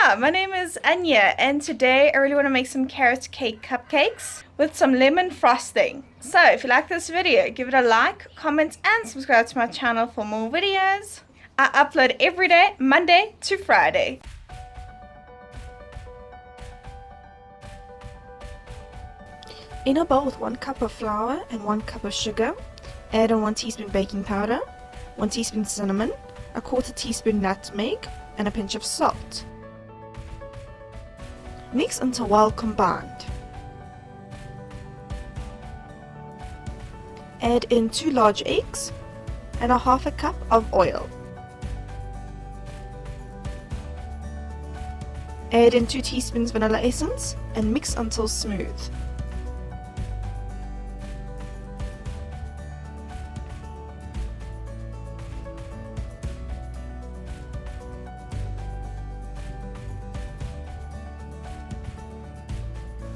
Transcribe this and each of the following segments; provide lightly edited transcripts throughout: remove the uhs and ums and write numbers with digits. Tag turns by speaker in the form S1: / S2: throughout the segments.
S1: Hi, my name is Anya, and today I really want to make some carrot cake cupcakes with some lemon frosting. So if you like this video, give it a like, comment, and subscribe to my channel for more videos. I upload every day, Monday to Friday.
S2: In a bowl with 1 cup of flour and 1 cup of sugar, add in 1 teaspoon baking powder, 1 teaspoon cinnamon, a 1/4 teaspoon nutmeg, and a pinch of salt. Mix until well combined. Add in 2 large eggs and a 1/2 cup of oil. Add in 2 teaspoons vanilla essence and mix until smooth.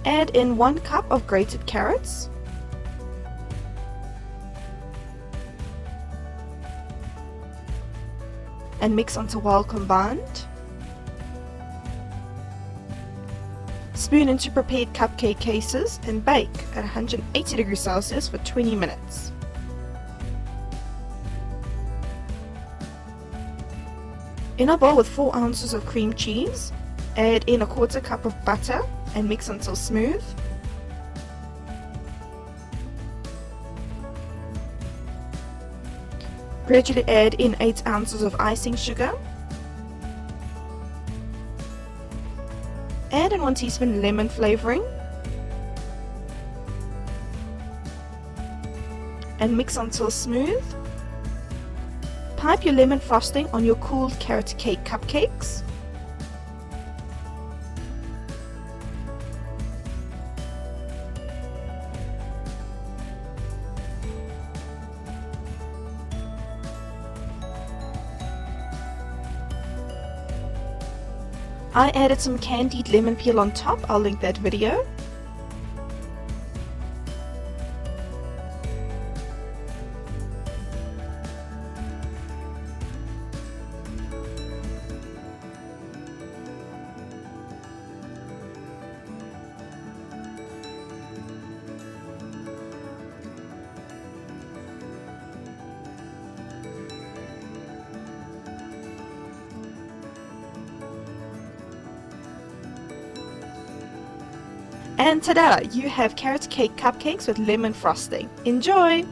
S2: Add in 1 cup of grated carrots, and mix until well combined. Spoon into prepared cupcake cases and bake at 180 degrees Celsius for 20 minutes. In a bowl with 4 ounces of cream cheese, add in a 1/4 cup of butter and mix until smooth. Gradually add in 8 ounces of icing sugar. Add in 1 teaspoon lemon flavouring and mix until smooth. Pipe your lemon frosting on your cooled carrot cake cupcakes. I added some candied lemon peel on top. I'll link that video. And ta-da! You have carrot cake cupcakes with lemon frosting. Enjoy!